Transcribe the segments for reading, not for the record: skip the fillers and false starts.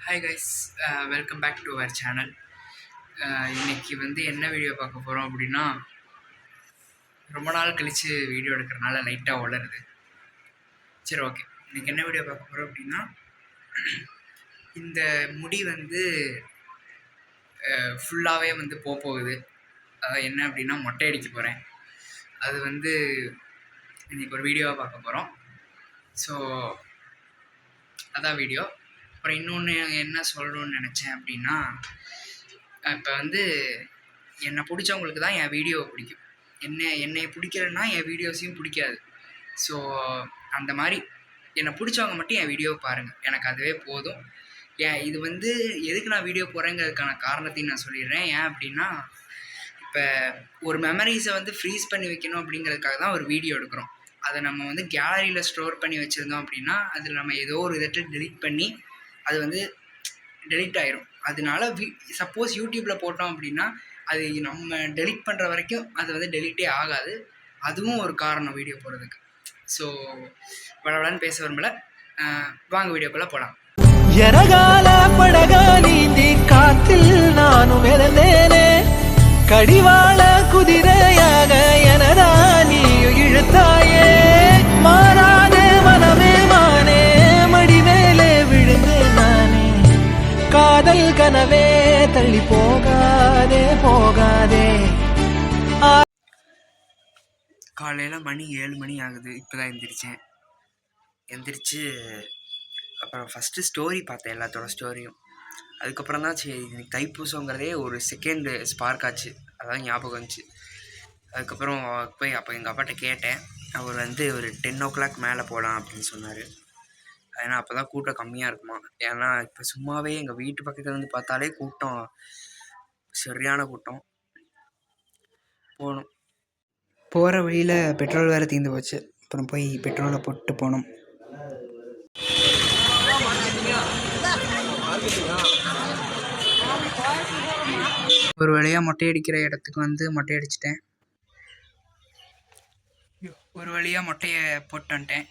Hi guys, welcome back to our channel. இன்றைக்கி என்ன video பார்க்க போகிறோம் அப்படின்னா, ரொம்ப நாள் கழித்து வீடியோ எடுக்கிறனால லைட்டாக வளருது. சரி, ஓகே. இன்றைக்கி என்ன வீடியோ பார்க்க போகிறோம் அப்படின்னா, இந்த முடி ஃபுல்லாகவே போகுது. என்ன அப்படின்னா மொட்டை அடிக்க போகிறேன். அது இன்றைக்கி ஒரு வீடியோவாக பார்க்க போகிறோம். ஸோ அதான் வீடியோ. அப்புறம் இன்னொன்று என்ன சொல்லணும்னு நினச்சேன் அப்படின்னா, இப்போ என்னை பிடிச்சவங்களுக்கு தான் என் வீடியோவை பிடிக்கும். என்னை பிடிக்கலன்னா என் வீடியோஸையும் பிடிக்காது. ஸோ அந்த மாதிரி என்னை பிடிச்சவங்க மட்டும் என் வீடியோவை பாருங்கள், எனக்கு அதுவே போதும். இது எதுக்கு நான் வீடியோ போகிறேங்கிறதுக்கான காரணத்தையும் நான் சொல்லிடுறேன். ஏன் அப்படின்னா, இப்போ ஒரு மெமரிஸை ஃப்ரீஸ் பண்ணி வைக்கணும் அப்படிங்கிறதுக்காக தான் ஒரு வீடியோ எடுக்கிறோம். அதை நம்ம கேலரியில் ஸ்டோர் பண்ணி வச்சுருந்தோம் அப்படின்னா, அதில் நம்ம ஏதோ ஒரு இதை டெலிட் பண்ணி அது டெலிட் ஆயிரும். அதனால சப்போஸ் யூடியூப்பில் போட்டோம் அப்படின்னா, அது நம்ம டெலிட் பண்ணுற வரைக்கும் அது டெலிட்டே ஆகாது. அதுவும் ஒரு காரணம் வீடியோ போடுறதுக்கு. ஸோ வளவளன்னு பேச விரும்பல, வாங்க வீடியோக்குள்ளே போகலாம். எனகால படகா நீந்தி காத்தில் நானும் இழந்தேனே, கடிவாள குதிரையாக எனதா நீ இழுத்தாயே, மாறாதே மனமே மானே மடி மேலே விழுந்தேன் நானே, காதல் கனவே தள்ளி போகாதே போகாதே. காலையில் மணி 7 மணி ஆகுது. இப்போ தான் எந்திரிச்சு அப்புறம் ஃபஸ்ட்டு ஸ்டோரி பார்த்தேன், எல்லாத்தோட ஸ்டோரியும். அதுக்கப்புறம் தான் சரி, இன்னைக்கு தைப்பூசங்கிறதே ஒரு செகண்டு ஸ்பார்க் ஆச்சு, அதான் ஞாபகம் வந்துச்சு. அதுக்கப்புறம் போய் அப்போ எங்கள் அப்பாட்ட கேட்டேன். அவர் ஒரு 10 o'clock மேலே போகலாம் அப்படின்னு சொன்னார். ஏன்னா அப்போ தான் கூட்டம் கம்மியாக இருக்குமா. ஏன்னா இப்போ சும்மாவே எங்கள் வீட்டு பக்கத்தில் பார்த்தாலே கூட்டம், சரியான கூட்டம். போகணும். போகிற வழியில் பெட்ரோல் வேறு தீர்ந்து போச்சு. அப்புறம் போய் பெட்ரோலை போட்டு போனோம். ஒரு வழியாக மொட்டை அடிக்கிற இடத்துக்கு மொட்டை அடிச்சிட்டேன். ஒரு வழியாக மொட்டையை போட்டு வந்துட்டேன்.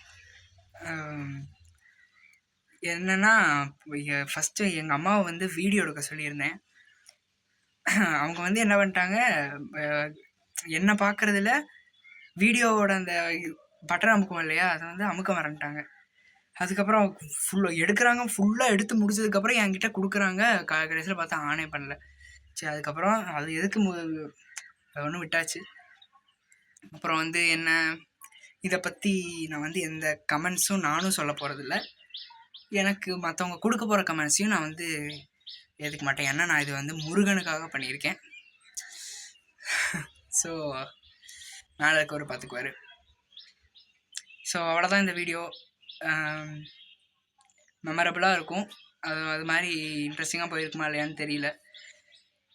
என்னென்னா, ஃபஸ்ட்டு எங்கள் அம்மாவை வீடியோ எடுக்க சொல்லியிருந்தேன். அவங்க என்ன பண்ணிட்டாங்க, என்ன பார்க்குறதுல வீடியோவோட அந்த பட்டன் அமுக்கம் இல்லையா, அதை அமுக்க மறந்துட்டாங்க. அதுக்கப்புறம் ஃபுல்லாக எடுக்கிறாங்க. ஃபுல்லாக எடுத்து முடிச்சதுக்கப்புறம் என்கிட்ட கொடுக்குறாங்க. கடைசியில் பார்த்தா ஆனே பண்ணல. சரி, அதுக்கப்புறம் அது எதுக்கு ஒன்று விட்டாச்சு. அப்புறம் என்ன, இதை பற்றி நான் எந்த கமெண்ட்ஸும் நானும் சொல்ல போகிறதில்ல. எனக்கு மற்றவங்க கொடுக்க போகிற கமெண்ட்ஸையும் நான் எதுக்க மாட்டேன். ஏன்னா நான் இது முருகனுக்காக பண்ணியிருக்கேன். ஸோ நாளைக்கு ஒரு பார்த்துக்குவார். ஸோ அவ்வளோதான் இந்த வீடியோ. மெமரபுளாக இருக்கும். அது மாதிரி இன்ட்ரெஸ்டிங்காக போயிருக்குமா இல்லையான்னு தெரியல.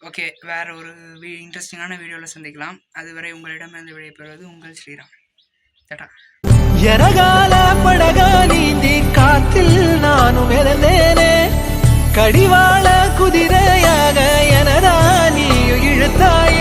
ஓகே, வேறு ஒரு இன்ட்ரெஸ்டிங்கான வீடியோவில் சந்திக்கலாம். அதுவரை உங்களிடமிருந்து விடைபெறுவது உங்கள் ஸ்ரீராம். டாடா. எனகால படகா நீந்தி காத்தில் நானும் இழந்தேனே, கடிவாள குதிரையாக எனதா நீ இழுத்தாய்.